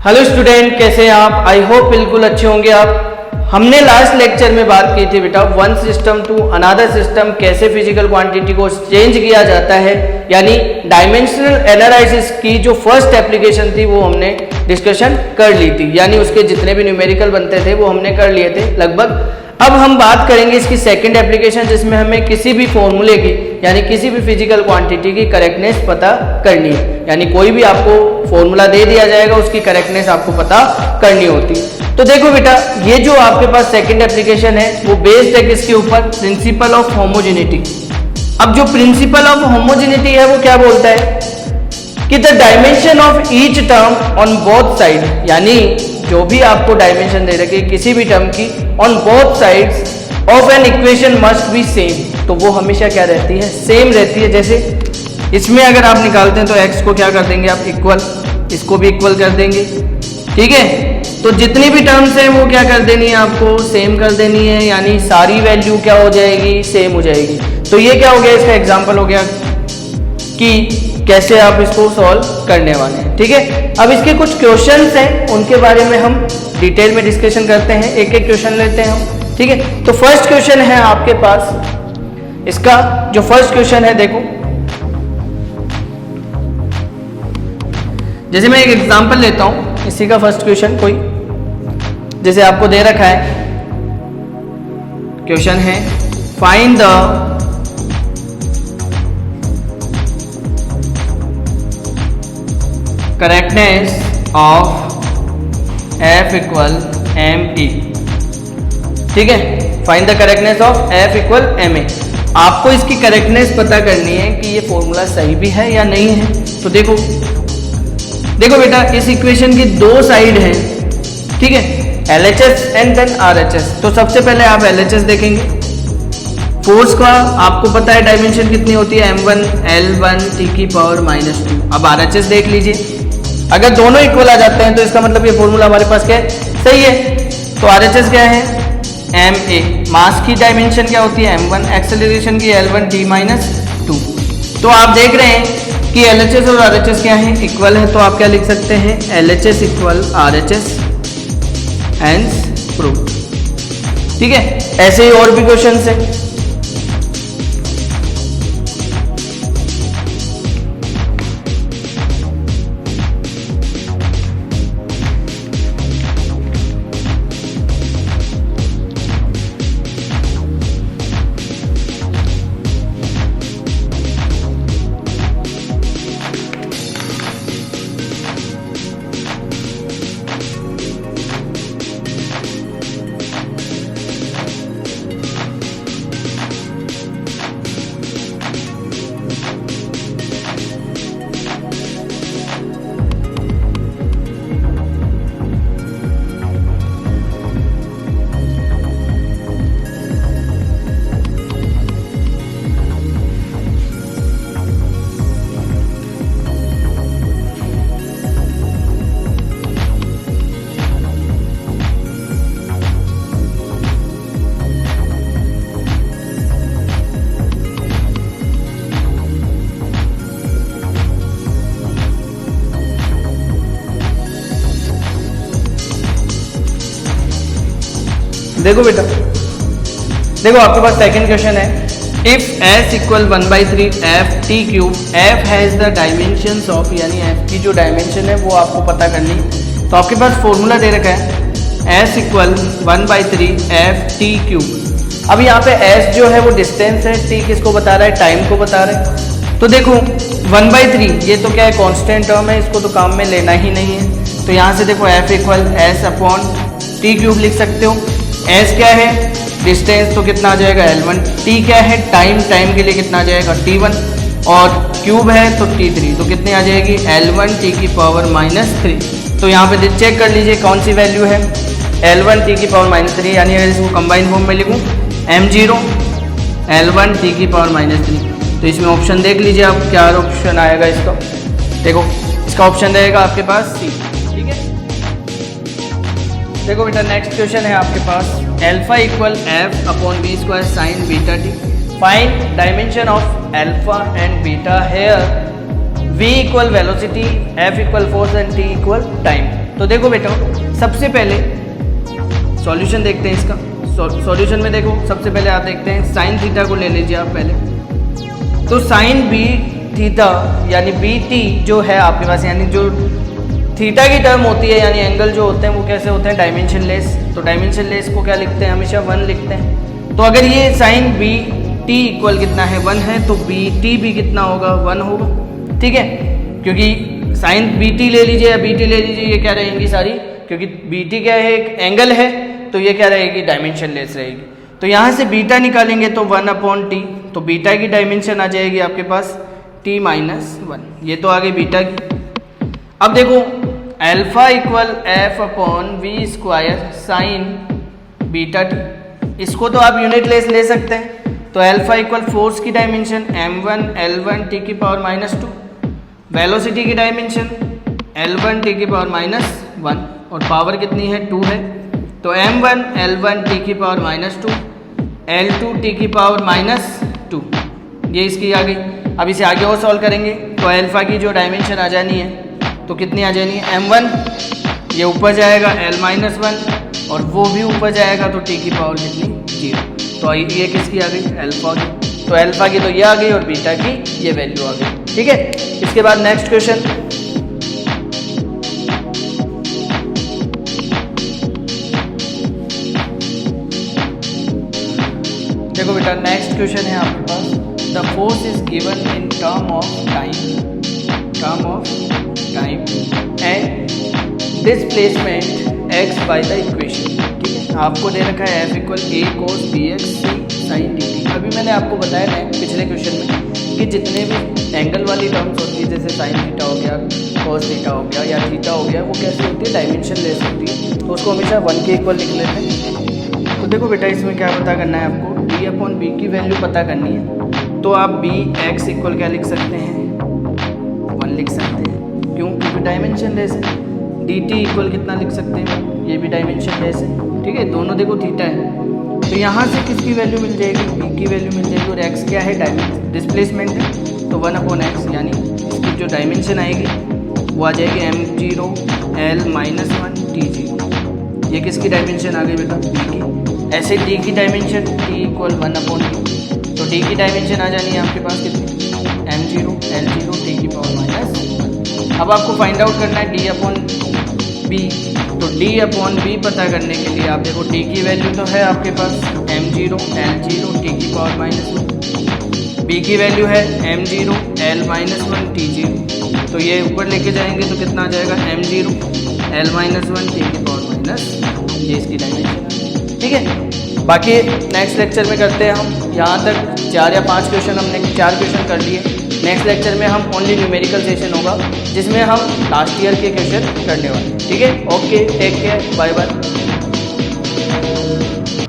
Hello student, कैसे हैं आप? आई होप बिल्कुल अच्छे होंगे आप। हमने लास्ट लेक्चर में बात की थी बेटा one system to another system कैसे फिजिकल क्वांटिटी को चेंज किया जाता है, यानी डायमेंशनल एनालिसिस की जो फर्स्ट एप्लीकेशन थी वो हमने डिस्कशन कर ली थी, यानी उसके जितने भी न्यूमेरिकल बनते थे वो हमने कर लिए थे लगभग। अब हम बात करेंगे इसकी सेकंड एप्लीकेशन, जिसमें हमें किसी भी फॉर्मूले की यानी किसी भी फिजिकल क्वांटिटी की करेक्टनेस पता करनी है, यानी कोई भी आपको फॉर्मूला दे दिया जाएगा उसकी करेक्टनेस आपको पता करनी होती है। तो देखो बेटा, ये जो आपके पास सेकंड एप्लीकेशन है वो बेस्ड है किसके ऊपर? Principle of homogeneity. अब जो प्रिंसिपल ऑफ होमोजेनिटी है वो क्या बोलता है कि the dimension of each term on both side, यानी जो भी आपको डायमेंशन दे रखी किसी भी टर्म की on both sides of an equation must be same, तो वो हमेशा क्या रहती है? सेम रहती है। जैसे इसमें अगर आप निकालते हैं तो x को क्या कर देंगे आप? इक्वल, इसको भी इक्वल कर देंगे, ठीक है। तो जितनी भी टर्म्स हैं वो क्या कर देनी है? आपको सेम कर देनी है, यानी सारी वैल्यू क्या हो जाएगी? सेम हो जाएगी। तो ये क्या हो गया? इसका एग्जाम्पल हो गया कि कैसे आप इसको सॉल्व करने वाले हैं, ठीक है। अब इसके कुछ क्वेश्चंस हैं, उनके बारे में हम डिटेल में डिस्कशन करते हैं, एक एक क्वेश्चन लेते हैं हम, ठीक है। तो फर्स्ट क्वेश्चन है आपके पास, इसका जो फर्स्ट क्वेश्चन है देखो, जैसे मैं एक एग्जांपल लेता हूं इसी का फर्स्ट क्वेश्चन, कोई जैसे आपको दे रखा है, क्वेश्चन है find the correctness of f equal M A, ठीक है। Find the correctness of f equal M A. आपको इसकी करेक्टनेस पता करनी है कि ये फॉर्मूला सही भी है या नहीं है। तो देखो बेटा, इस इक्वेशन की दो साइड हैं, ठीक है, LHS एंड देन RHS। तो सबसे पहले आप LHS देखेंगे। फोर्स का आपको पता है डायमेंशन कितनी होती है? m1 L1 t की पावर -2। अब RHS देख लीजिए, अगर दोनों इक्वल आ जाते हैं तो इसका मतलब ये फॉर्मूला हमारे पास क्या है? सही है। तो RHS क्या है? ma। मास की डायमेंशन क्या होती है? m1। एक्सेलरेशन की L1 t -2। तो आप देख रहे हैं कि LHS और RHS क्या है? इक्वल है। तो आप क्या लिख सकते हैं? LHS equal RHS, hence proved, ठीक है। ऐसे ही और भी क्वेश्चंस हैं। देखो बेटा, देखो आपके पास सेकंड क्वेश्चन है, if s equal 1/3 f t cube, f has the dimensions of, यानी f की जो डायमेंशन है वो आपको पता करनी। तो आपके पास फॉर्मूला दे रखा है s equal 1/3 f t cube. अब यहाँ पे s जो है वो डिस्टेंस है, t किसको बता रहा है? टाइम को बता रहा है। तो देखो 1/3 ये तो क्या है? कांस्टेंट टर्म है, इसको तो काम में लेना ही नहीं है। तो यहाँ से देखो f equal s upon t cube लिख सकते हो। s क्या है? डिस्टेंस, तो कितना आ जाएगा? L1। t क्या है? टाइम के लिए कितना आ जाएगा? T1। और क्यूब है तो T3, तो कितनी आ जाएगी? L1 t की पावर -3। तो यहाँ पे चेक कर लीजिए कौन सी वैल्यू है? L1 t की पावर -3, यानी अगर इसको कंबाइन फॉर्म में लिखूँ m0 L1 t की पावर -3। तो इसमें ऑप्शन देख लीजिए आप, क्या ऑप्शन आएगा इसका? देखो इसका ऑप्शन रहेगा आपके पास C, ठीक है। देखो बेटा, नेक्स्ट क्वेश्चन है आपके पास, alpha equal F upon B square sine beta T. Find dimension of alpha and beta here v equal velocity, f equal force and t equal time. तो देखो बेटा, सबसे पहले सॉल्यूशन देखते हैं इसका। सॉल्यूशन में देखो, सबसे पहले आप देखते हैं साइन थीटा को ले लीजिए आप पहले। तो साइन बी थीटा यानी बी टी जो है आपके पास, यानी जो थीटा की टर्म होती है, यानी एंगल जो होते हैं वो कैसे होते हैं, डायमेंशन लेस। तो डायमेंशन लेस को क्या लिखते हैं, हमेशा 1 लिखते हैं। तो अगर ये साइन बी टी इक्वल कितना है, 1 है, तो बी टी भी कितना होगा, 1 होगा। ठीक है, क्योंकि साइन बी टी ले लीजिए या बी टी ले लीजिए, ये क्या रहेंगी सारी, क्योंकि बी टी क्या है, एक एंगल है, तो ये क्या रहेगी, डायमेंशन लेस रहेगी। तो यहाँ से बीटा निकालेंगे तो 1/t, तो बीटा की डायमेंशन आ जाएगी आपके पास t-1, ये तो आ गई बीटा की। अब देखो alpha equal f/v² sign beta T, इसको तो आप यूनिट लेस ले सकते हैं। तो अल्फा इक्वल फोर्स की dimension m1 L1 t⁻², velocity की डायमेंशन L1 t⁻⁻1, और पावर कितनी है, 2 है। तो m1 L1 t⁻², L2 t⁻², ये इसकी आ गई। अब इसे आगे और सॉल्व करेंगे तो अल्फा की जो डायमेंशन आ जानी है, तो कितनी आ जानी है, m1, ये ऊपर जाएगा L-1, और वो भी ऊपर जाएगा, तो t की पावर कितनी, 0। तो ये किसकी आ गई, अल्फा की। तो अल्फा की तो ये आ गई और बीटा की ये वैल्यू आ गई। ठीक है, इसके बाद नेक्स्ट क्वेश्चन, देखो बेटा नेक्स्ट क्वेश्चन है आपके पास, the force is given in term of time and displacement x by the equation. ठीक है, आपको दे रखा है f equal a cos bx c sin dt। अभी मैंने आपको बताया था पिछले क्वेश्चन में कि जितने भी एंगल वाली टर्म्स होती है, जैसे साइन थीटा हो गया, cos थीटा हो गया या थीटा हो गया, वो कैसे होती है, डायमेंशन लेस होती है, तो उसको हमेशा 1 के इक्वल लिख लेते हैं। तो देखो बेटा, इसमें क्या पता करना है आपको, d/b की वैल्यू पता करनी है। तो आप bx इक्वल क्या लिख सकते हैं, 1 लिख सकते हैं। क्यों, क्योंकि डायमेंशन लेस है। dt इक्वल कितना लिख सकते हैं, ये भी डायमेंशन लेस है। ठीक है, दोनों देखो थीटा है, तो यहाँ से किसकी वैल्यू मिल जाएगी, b की वैल्यू मिल जाएगी, और x क्या है, डिस्प्लेसमेंट है, तो 1/x, यानी इसकी जो डायमेंशन आएगी वो आ जाएगी m0 L-1 t0। ये किसकी डायमेंशन आ गई बेटा, d की। ऐसे d की डायमेंशन t इक्वल 1/t, तो d की डायमेंशन आ जानी है आपके पास कितनी, m0 L0 t⁻⁻1। अब आपको फाइंड आउट करना है d/b, तो d/b पता करने के लिए आप देखो, d की वैल्यू तो है आपके पास m0 L0 t⁻⁻1, b की वैल्यू है m0 L-1 t0, तो ये ऊपर लेके जाएंगे तो कितना आ जाएगा, m0 L-1 t⁻⁻, ये इसकी डायमेंशन है। ठीक है, बाकी नेक्स्ट लेक्चर में करते हैं हम। यहाँ तक 4 या 5 क्वेश्चन, हमने 4 क्वेश्चन कर लिए। नेक्स्ट लेक्चर में हम ओनली न्यूमेरिकल सेशन होगा, जिसमें हम लास्ट ईयर के क्वेश्चन करने वाले हैं। ठीक है, okay, take care, bye bye.